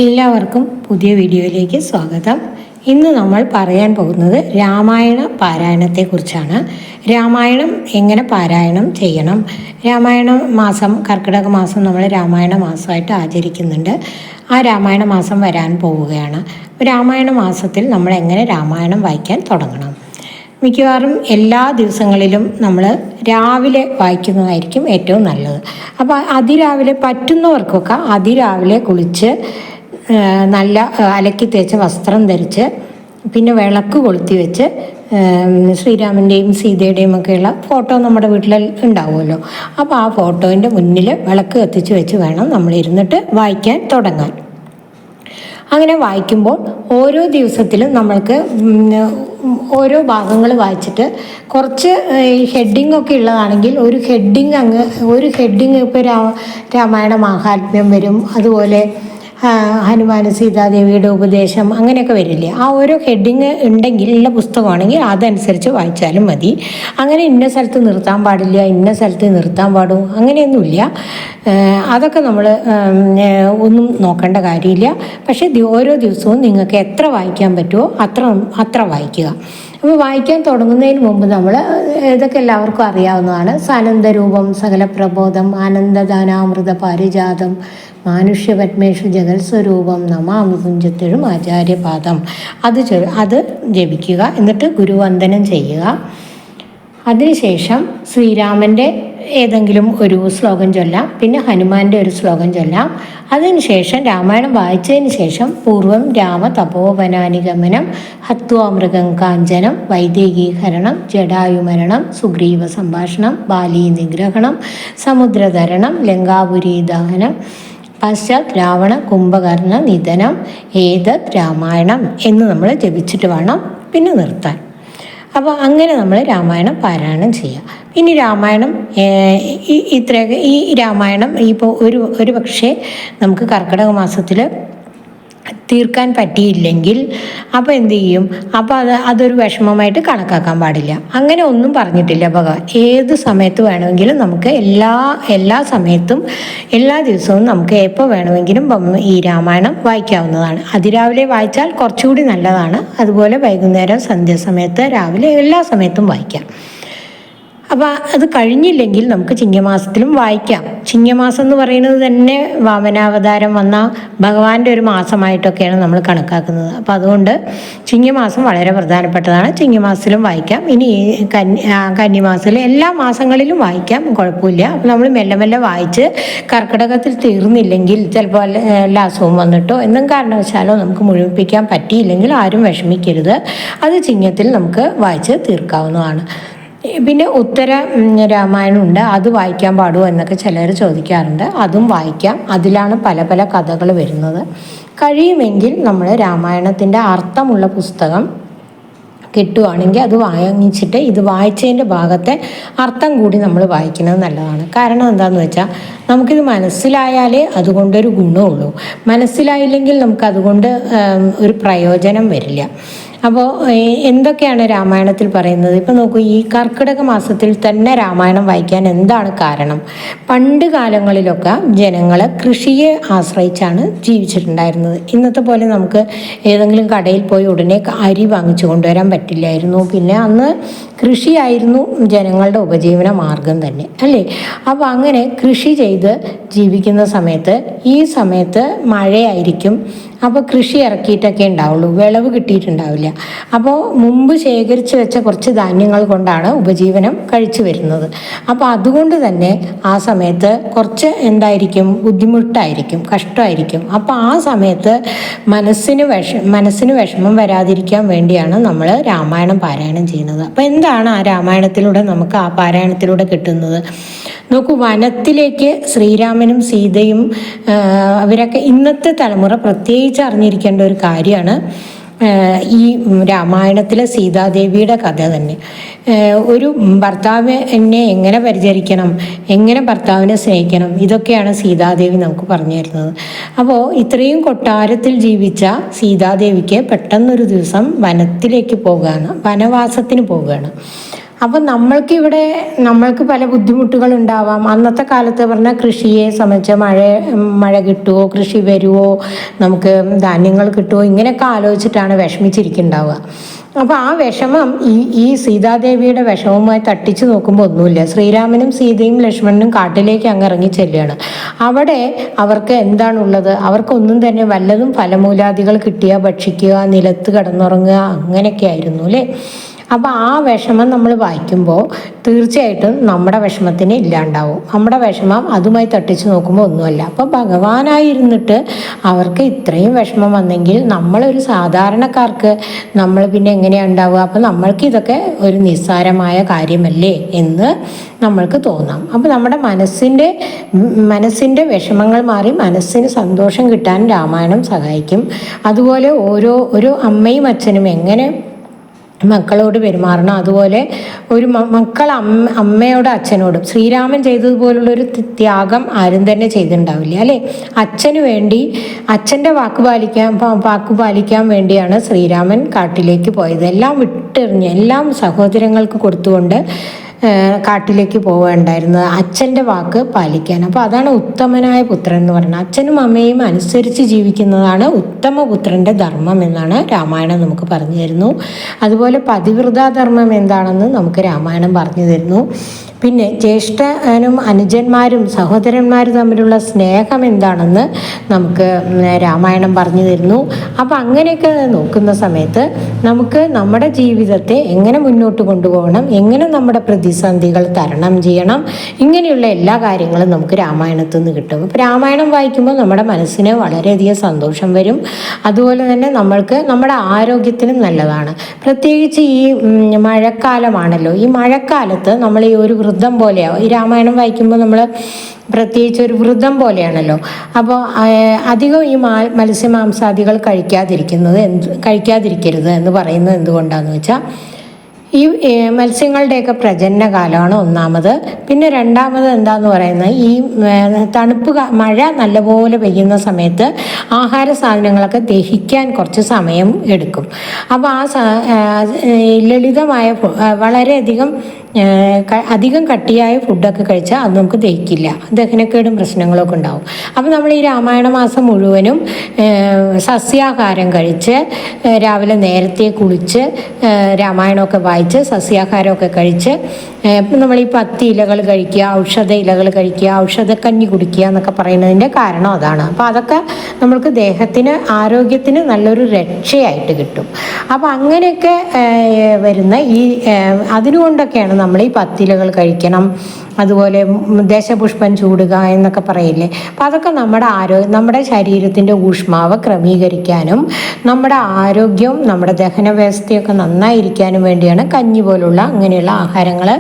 എല്ലാവർക്കും പുതിയ വീഡിയോയിലേക്ക് സ്വാഗതം. ഇന്ന് നമ്മൾ പറയാൻ പോകുന്നത് രാമായണ പാരായണത്തെക്കുറിച്ചാണ്. രാമായണം എങ്ങനെ പാരായണം ചെയ്യണം? രാമായണ മാസം, കർക്കിടക മാസം നമ്മൾ രാമായണ മാസമായിട്ട് ആചരിക്കുന്നുണ്ട്. ആ രാമായണ മാസം വരാൻ പോവുകയാണ്. രാമായണ മാസത്തിൽ നമ്മൾ എങ്ങനെ രാമായണം വായിക്കാൻ തുടങ്ങണം? മിക്കവാറും എല്ലാ ദിവസങ്ങളിലും നമ്മൾ രാവിലെ വായിക്കുന്നതായിരിക്കും ഏറ്റവും നല്ലത്. അപ്പോൾ അതിരാവിലെ പറ്റുന്നവർക്കൊക്കെ അതിരാവിലെ കുളിച്ച് നല്ല അലക്കി തേച്ച വസ്ത്രം ധരിച്ച് പിന്നെ വിളക്ക് കൊളുത്തി വെച്ച് ശ്രീരാമൻ്റെയും സീതയുടെയും ഒക്കെയുള്ള ഫോട്ടോ നമ്മുടെ വീട്ടിൽ ഉണ്ടാവുമല്ലോ. അപ്പോൾ ആ ഫോട്ടോൻ്റെ മുന്നിൽ വിളക്ക് കത്തിച്ച് വെച്ച് വേണം നമ്മൾ ഇരുന്നിട്ട് വായിക്കാൻ തുടങ്ങാൻ. അങ്ങനെ വായിക്കുമ്പോൾ ഓരോ ദിവസത്തിലും നമ്മൾക്ക് ഓരോ ഭാഗങ്ങൾ വായിച്ചിട്ട് കുറച്ച് ഹെഡിങ് ഒക്കെ ഉള്ളതാണെങ്കിൽ ഒരു ഹെഡിങ് ഇപ്പോൾ രാമായണ മാഹാത്മ്യം വരും, അതുപോലെ ഹനുമാൻ സീതാദേവിയുടെ ഉപദേശം അങ്ങനെയൊക്കെ വരില്ലേ. ആ ഓരോ ഹെഡിങ് ഉണ്ടെങ്കിൽ ഉള്ള പുസ്തകമാണെങ്കിൽ അതനുസരിച്ച് വായിച്ചാലും മതി. അങ്ങനെ ഇന്ന സ്ഥലത്ത് നിർത്താൻ പാടില്ല, ഇന്ന സ്ഥലത്ത് നിർത്താൻ പാടും അങ്ങനെയൊന്നുമില്ല. അതൊക്കെ നമ്മൾ ഒന്നും നോക്കേണ്ട കാര്യമില്ല. പക്ഷേ ഓരോ ദിവസവും നിങ്ങൾക്ക് എത്ര വായിക്കാൻ പറ്റുമോ അത്ര വായിക്കുക. അപ്പോൾ വായിക്കാൻ തുടങ്ങുന്നതിന് മുമ്പ് നമ്മൾ ഇതൊക്കെ എല്ലാവർക്കും അറിയാവുന്നതാണ്. സാനന്ദരൂപം സകല പ്രബോധം ആനന്ദദാനാമൃത പാരിജാതം മാനുഷ്യപത്മേഷു ജഗത്സ്വരൂപം നമാമി കുഞ്ചത്തിഴും ആചാര്യപാദം അത് ജപിക്കുക. എന്നിട്ട് ഗുരുവന്ദനം ചെയ്യുക. അതിനുശേഷം ശ്രീരാമൻ്റെ ഏതെങ്കിലും ഒരു ശ്ലോകം ചൊല്ലാം, പിന്നെ ഹനുമാൻ്റെ ഒരു ശ്ലോകം ചൊല്ലാം. അതിനുശേഷം രാമായണം വായിച്ചതിന് ശേഷം പൂർവം രാമ തപോവനാനിഗമനം ഹത്വാമൃഗം കാഞ്ചനം വൈദേഹീകരണം ജടായുമരണം സുഗ്രീവ സംഭാഷണം ബാലീ നിഗ്രഹണം സമുദ്രതരണം ലങ്കാപുരി ദഹനം പശ്ചാത് രാവണ കുംഭകർണ നിധനം ഏതത് രാമായണം എന്ന് നമ്മൾ ജപിച്ചിട്ട് വേണം പിന്നെ നിർത്താൻ. അപ്പോൾ അങ്ങനെ നമ്മൾ രാമായണം പാരായണം ചെയ്യുക. ഇനി രാമായണം ഈ രാമായണം ഇപ്പോൾ ഒരു പക്ഷേ നമുക്ക് കർക്കിടക മാസത്തിൽ തീർക്കാൻ പറ്റിയില്ലെങ്കിൽ അപ്പോൾ എന്ത് ചെയ്യും? അപ്പോൾ അതൊരു വിഷമമായിട്ട് കണക്കാക്കാൻ പാടില്ല. അങ്ങനെ ഒന്നും പറഞ്ഞിട്ടില്ല ഭഗവാൻ. ഏത് സമയത്ത് വേണമെങ്കിലും നമുക്ക് എല്ലാ സമയത്തും എല്ലാ ദിവസവും നമുക്ക് എപ്പോൾ വേണമെങ്കിലും ഈ രാമായണം വായിക്കാവുന്നതാണ്. അതിരാവിലെ വായിച്ചാൽ കുറച്ചുകൂടി നല്ലതാണ്. അതുപോലെ വൈകുന്നേരം സന്ധ്യാസമയത്ത് രാവിലെ എല്ലാ സമയത്തും വായിക്കാം. അപ്പോൾ അത് കഴിഞ്ഞില്ലെങ്കിൽ നമുക്ക് ചിങ്ങമാസത്തിലും വായിക്കാം. ചിങ്ങമാസം എന്ന് പറയുന്നത് തന്നെ വാമനാവതാരം വന്ന ഭഗവാന്റെ ഒരു മാസമായിട്ടൊക്കെയാണ് നമ്മൾ കണക്കാക്കുന്നത്. അപ്പോൾ അതുകൊണ്ട് ചിങ്ങമാസം വളരെ പ്രധാനപ്പെട്ടതാണ്. ചിങ്ങമാസത്തിലും വായിക്കാം. ഇനി കന്നിമാസത്തിൽ എല്ലാ മാസങ്ങളിലും വായിക്കാം, കുഴപ്പമില്ല. അപ്പോൾ നമ്മൾ മെല്ലെ മെല്ലെ വായിച്ച് കർക്കിടകത്തിൽ തീർന്നില്ലെങ്കിൽ ചിലപ്പോൾ എല്ലാ അസുഖവും വന്നിട്ടോ എന്തെങ്കിലും കാരണവശാലോ നമുക്ക് മുഴുമിപ്പിക്കാൻ പറ്റിയില്ലെങ്കിൽ ആരും വിഷമിക്കരുത്. അത് ചിങ്ങത്തിൽ നമുക്ക് വായിച്ച് തീർക്കാവുന്നതാണ്. പിന്നെ ഉത്തര രാമായണമുണ്ട്, അത് വായിക്കാൻ പാടുമോ എന്നൊക്കെ ചിലർ ചോദിക്കാറുണ്ട്. അതും വായിക്കാം. അതിലാണ് പല പല കഥകൾ വരുന്നത്. കഴിയുമെങ്കിൽ നമ്മൾ രാമായണത്തിൻ്റെ അർത്ഥമുള്ള പുസ്തകം കിട്ടുവാണെങ്കിൽ അത് വാങ്ങിച്ചിട്ട് ഇത് വായിച്ചതിൻ്റെ ഭാഗത്തെ അർത്ഥം കൂടി നമ്മൾ വായിക്കുന്നത് നല്ലതാണ്. കാരണം എന്താണെന്ന് വെച്ചാൽ നമുക്കിത് മനസ്സിലായാലേ അതുകൊണ്ടൊരു ഗുണമുള്ളൂ. മനസ്സിലായില്ലെങ്കിൽ നമുക്കതുകൊണ്ട് ഒരു പ്രയോജനം വരില്ല. അപ്പോൾ എന്തൊക്കെയാണ് രാമായണത്തിൽ പറയുന്നത്? ഇപ്പോൾ നോക്കൂ, ഈ കർക്കിടക മാസത്തിൽ തന്നെ രാമായണം വായിക്കാൻ എന്താണ് കാരണം? പണ്ട് കാലങ്ങളിലൊക്കെ ജനങ്ങൾ കൃഷിയെ ആശ്രയിച്ചാണ് ജീവിച്ചിട്ടുണ്ടായിരുന്നത്. ഇന്നത്തെ പോലെ നമുക്ക് ഏതെങ്കിലും കടയിൽ പോയി ഉടനെ അരി വാങ്ങിച്ചു കൊണ്ടുവരാൻ പറ്റില്ലായിരുന്നു. പിന്നെ അന്ന് കൃഷിയായിരുന്നു ജനങ്ങളുടെ ഉപജീവന മാർഗം തന്നെ, അല്ലേ? അപ്പോൾ അങ്ങനെ കൃഷി ചെയ്ത് ജീവിക്കുന്ന സമയത്ത് ഈ സമയത്ത് മഴയായിരിക്കും. അപ്പോൾ കൃഷി ഇറക്കിയിട്ടൊക്കെ ഉണ്ടാവുള്ളൂ, വിളവ് കിട്ടിയിട്ടുണ്ടാവില്ല. അപ്പോൾ മുമ്പ് ശേഖരിച്ച് വെച്ച കുറച്ച് ധാന്യങ്ങൾ കൊണ്ടാണ് ഉപജീവനം കഴിച്ചു വരുന്നത്. അപ്പോൾ അതുകൊണ്ട് തന്നെ ആ സമയത്ത് കുറച്ച് എന്തായിരിക്കും, ബുദ്ധിമുട്ടായിരിക്കും, കഷ്ടമായിരിക്കും. അപ്പോൾ ആ സമയത്ത് മനസ്സിന് വിഷമം വരാതിരിക്കാൻ വേണ്ടിയാണ് നമ്മൾ രാമായണം പാരായണം ചെയ്യുന്നത്. അപ്പോൾ എന്താണ് ആ രാമായണത്തിലൂടെ നമുക്ക് ആ പാരായണത്തിലൂടെ കിട്ടുന്നത്? നോക്കൂ, വനത്തിലേക്ക് ശ്രീരാമനും സീതയും അവരൊക്കെ ഇന്നത്തെ തലമുറ പ്രത്യേകിച്ച് അറിഞ്ഞിരിക്കേണ്ട ഒരു കാര്യമാണ് ഈ രാമായണത്തിലെ സീതാദേവിയുടെ കഥ തന്നെ. ഒരു ഭർത്താവിനെ എങ്ങനെ പരിചരിക്കണം, എങ്ങനെ ഭർത്താവിനെ സ്നേഹിക്കണം, ഇതൊക്കെയാണ് സീതാദേവി നമുക്ക് പറഞ്ഞു തരുന്നത്. അപ്പോൾ ഇത്രയും കൊട്ടാരത്തിൽ ജീവിച്ച സീതാദേവിക്ക് പെട്ടെന്നൊരു ദിവസം വനത്തിലേക്ക് പോവുകയാണ്, വനവാസത്തിന് പോവുകയാണ്. അപ്പം നമ്മൾക്ക് പല ബുദ്ധിമുട്ടുകൾ ഉണ്ടാവാം. അന്നത്തെ കാലത്ത് പറഞ്ഞാൽ കൃഷിയെ സംബന്ധിച്ച് മഴ കിട്ടുമോ, കൃഷി വരുമോ, നമുക്ക് ധാന്യങ്ങൾ കിട്ടുമോ, ഇങ്ങനെയൊക്കെ ആലോചിച്ചിട്ടാണ് വിഷമിച്ചിരിക്കുന്നുണ്ടാവുക. അപ്പോൾ ആ വിഷമം ഈ സീതാദേവിയുടെ വിഷമവുമായി തട്ടിച്ചു നോക്കുമ്പോൾ ഒന്നുമില്ല. ശ്രീരാമനും സീതയും ലക്ഷ്മണനും കാട്ടിലേക്ക് അങ്ങ് ഇറങ്ങി ചെല്ലുകയാണ്. അവിടെ അവർക്ക് എന്താണുള്ളത്? അവർക്കൊന്നും തന്നെ, വല്ലതും ഫലമൂലാദികൾ കിട്ടിയാൽ ഭക്ഷിക്കുക, നിലത്ത് കിടന്നുറങ്ങുക, അങ്ങനെയൊക്കെ ആയിരുന്നു അല്ലേ. അപ്പോൾ ആ വിഷമം നമ്മൾ വായിക്കുമ്പോൾ തീർച്ചയായിട്ടും നമ്മുടെ വിഷമത്തിന് ഇല്ലാണ്ടാവും. നമ്മുടെ വിഷമം അതുമായി തട്ടിച്ച് നോക്കുമ്പോൾ ഒന്നുമല്ല. അപ്പോൾ ഭഗവാനായിരുന്നിട്ട് അവർക്ക് ഇത്രയും വിഷമം വന്നെങ്കിൽ നമ്മളൊരു സാധാരണക്കാർക്ക് നമ്മൾ പിന്നെ എങ്ങനെയാണ് ഉണ്ടാവുക? അപ്പോൾ നമ്മൾക്ക് ഇതൊക്കെ ഒരു നിസ്സാരമായ കാര്യമല്ലേ എന്ന് നമ്മൾക്ക് തോന്നാം. അപ്പോൾ നമ്മുടെ മനസ്സിൻ്റെ വിഷമങ്ങൾ മാറി മനസ്സിന് സന്തോഷം കിട്ടാൻ രാമായണം സഹായിക്കും. അതുപോലെ ഒരു അമ്മയും അച്ഛനും എങ്ങനെ മക്കളോട് പെരുമാറണം, അതുപോലെ ഒരു മക്കൾ അമ്മയോടും അച്ഛനോടും ശ്രീരാമൻ ചെയ്തതുപോലുള്ളൊരു ത്യാഗം ആരും തന്നെ ചെയ്തിട്ടുണ്ടാവില്ല അല്ലേ. അച്ഛന് വേണ്ടി, അച്ഛൻ്റെ വാക്ക് പാലിക്കാൻ വേണ്ടിയാണ് ശ്രീരാമൻ കാട്ടിലേക്ക് പോയത്. എല്ലാം വിട്ടെറിഞ്ഞ്, എല്ലാം സഹോദരങ്ങൾക്ക് കൊടുത്തുകൊണ്ട് കാട്ടിലേക്ക് പോവേണ്ടായിരുന്നത് അച്ഛൻ്റെ വാക്ക് പാലിക്കാൻ. അപ്പോൾ അതാണ് ഉത്തമനായ പുത്രൻ എന്ന് പറയുന്നത്. അച്ഛനും അമ്മയും അനുസരിച്ച് ജീവിക്കുന്നതാണ് ഉത്തമ പുത്രൻ്റെ ധർമ്മം എന്നാണ് രാമായണം നമുക്ക് പറഞ്ഞു തരുന്നു. അതുപോലെ പതിവ്രതാധർമ്മം എന്താണെന്ന് നമുക്ക് രാമായണം പറഞ്ഞു തരുന്നു. പിന്നെ ജ്യേഷ്ഠനും അനുജന്മാരും സഹോദരന്മാരും തമ്മിലുള്ള സ്നേഹം എന്താണെന്ന് നമുക്ക് രാമായണം പറഞ്ഞു തരുന്നു. അപ്പം അങ്ങനെയൊക്കെ നോക്കുന്ന സമയത്ത് നമുക്ക് നമ്മുടെ ജീവിതത്തെ എങ്ങനെ മുന്നോട്ട് കൊണ്ടുപോകണം, എങ്ങനെ നമ്മുടെ പ്രതിസന്ധികൾ തരണം ചെയ്യണം, ഇങ്ങനെയുള്ള എല്ലാ കാര്യങ്ങളും നമുക്ക് രാമായണത്തിൽ നിന്ന് കിട്ടും. അപ്പോൾ രാമായണം വായിക്കുമ്പോൾ നമ്മുടെ മനസ്സിന് വളരെയധികം സന്തോഷം വരും. അതുപോലെ തന്നെ നമ്മൾക്ക് നമ്മുടെ ആരോഗ്യത്തിനും നല്ലതാണ്. പ്രത്യേകിച്ച് ഈ മഴക്കാലമാണല്ലോ. ഈ മഴക്കാലത്ത് നമ്മൾ ഈ ഒരു വൃദ്ധം പോലെയാവും. ഈ രാമായണം വായിക്കുമ്പോൾ നമ്മൾ പ്രത്യേകിച്ച് ഒരു വൃദ്ധം പോലെയാണല്ലോ. അപ്പോൾ അധികം ഈ മത്സ്യമാംസാദികൾ കഴിക്കാതിരിക്കരുത് എന്ന് പറയുന്നത് എന്തുകൊണ്ടാണെന്ന് വെച്ചാൽ ഈ മത്സ്യങ്ങളുടെയൊക്കെ പ്രജനന കാലമാണ് ഒന്നാമത്. പിന്നെ രണ്ടാമത് എന്താന്ന് പറയുന്നത്, ഈ മഴ നല്ലപോലെ പെയ്യുന്ന സമയത്ത് ആഹാര സാധനങ്ങളൊക്കെ ദഹിക്കാൻ കുറച്ച് സമയം എടുക്കും. അപ്പോൾ ലളിതമായ വളരെയധികം അധികം കട്ടിയായ ഫുഡൊക്കെ കഴിച്ചാൽ അത് നമുക്ക് ദഹിക്കില്ല, ദഹനക്കേടും പ്രശ്നങ്ങളൊക്കെ ഉണ്ടാവും. അപ്പോൾ നമ്മൾ ഈ രാമായണ മാസം മുഴുവനും സസ്യാഹാരം കഴിച്ച് രാവിലെ നേരത്തെ കുളിച്ച് രാമായണമൊക്കെ വായിച്ച് സസ്യാഹാരമൊക്കെ കഴിച്ച് നമ്മൾ ഈ 10 ഇലകൾ കഴിക്കുക, ഔഷധ ഇലകൾ കഴിക്കുക, ഔഷധക്കഞ്ഞി കുടിക്കുക എന്നൊക്കെ പറയുന്നതിൻ്റെ കാരണം അതാണ്. അപ്പോൾ അതൊക്കെ നമ്മൾക്ക് ദേഹത്തിന്, ആരോഗ്യത്തിന് നല്ലൊരു രക്ഷയായിട്ട് കിട്ടും. അപ്പോൾ അങ്ങനെയൊക്കെ വരുന്ന അതിനുകൊണ്ടൊക്കെയാണ് നമ്മൾ ഈ 10 ഇലകൾ കഴിക്കണം, അതുപോലെ ദശപുഷ്പം ചൂടുക എന്നൊക്കെ പറയില്ലേ. അപ്പം അതൊക്കെ നമ്മുടെ ശരീരത്തിൻ്റെ ഊഷ്മാവ് ക്രമീകരിക്കാനും നമ്മുടെ ആരോഗ്യവും നമ്മുടെ ദഹന വ്യവസ്ഥയൊക്കെ നന്നായിരിക്കാനും വേണ്ടിയാണ് കഞ്ഞി പോലുള്ള അങ്ങനെയുള്ള ആഹാരങ്ങൾ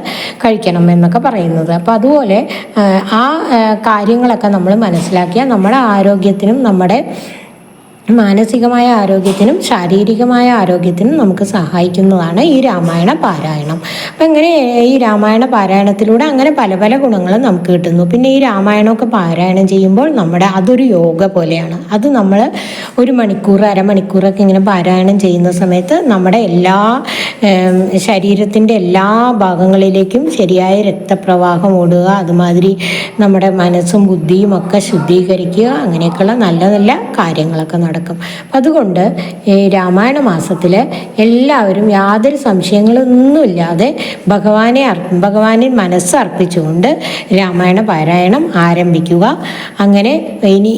കഴിക്കണം എന്നൊക്കെ പറയുന്നത്. അപ്പോൾ അതുപോലെ ആ കാര്യങ്ങളൊക്കെ നമ്മൾ മനസ്സിലാക്കിയാൽ നമ്മുടെ ആരോഗ്യത്തിനും നമ്മുടെ മാനസികമായ ആരോഗ്യത്തിനും ശാരീരികമായ ആരോഗ്യത്തിനും നമുക്ക് സഹായിക്കുന്നതാണ് ഈ രാമായണ പാരായണം. അപ്പം ഇങ്ങനെ ഈ രാമായണ പാരായണത്തിലൂടെ അങ്ങനെ പല പല ഗുണങ്ങളും നമുക്ക് കിട്ടുന്നു. പിന്നെ ഈ രാമായണമൊക്കെ പാരായണം ചെയ്യുമ്പോൾ അതൊരു യോഗ പോലെയാണ്. അത് നമ്മൾ 1 മണിക്കൂർ അരമണിക്കൂറൊക്കെ ഇങ്ങനെ പാരായണം ചെയ്യുന്ന സമയത്ത് നമ്മുടെ ശരീരത്തിൻ്റെ എല്ലാ ഭാഗങ്ങളിലേക്കും ശരിയായ രക്തപ്രവാഹം ഓടുക, അതുമാതിരി നമ്മുടെ മനസ്സും ബുദ്ധിയും ഒക്കെ ശുദ്ധീകരിക്കുക, അങ്ങനെയൊക്കെയുള്ള നല്ല നല്ല കാര്യങ്ങളൊക്കെ നടക്കും. അതുകൊണ്ട് ഈ രാമായണ മാസത്തിൽ എല്ലാവരും യാതൊരു സംശയങ്ങളൊന്നുമില്ലാതെ ഭഗവാനെ മനസ്സർപ്പിച്ചുകൊണ്ട് രാമായണ പാരായണം ആരംഭിക്കുക. അങ്ങനെ ഇനി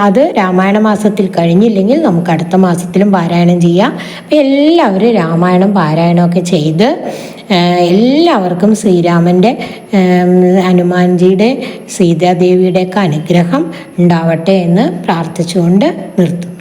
അത് രാമായണ മാസത്തിൽ കഴിഞ്ഞില്ലെങ്കിൽ നമുക്ക് അടുത്ത മാസത്തിലും പാരായണം ചെയ്യാം. അപ്പം എല്ലാവരും രാമായണം പാരായണമൊക്കെ ചെയ്ത് എല്ലാവർക്കും ശ്രീരാമൻ്റെ, ഹനുമാൻജിയുടെ, സീതാദേവിയുടെയൊക്കെ അനുഗ്രഹം ഉണ്ടാവട്ടെ എന്ന് പ്രാർത്ഥിച്ചുകൊണ്ട് നിർത്തുന്നു.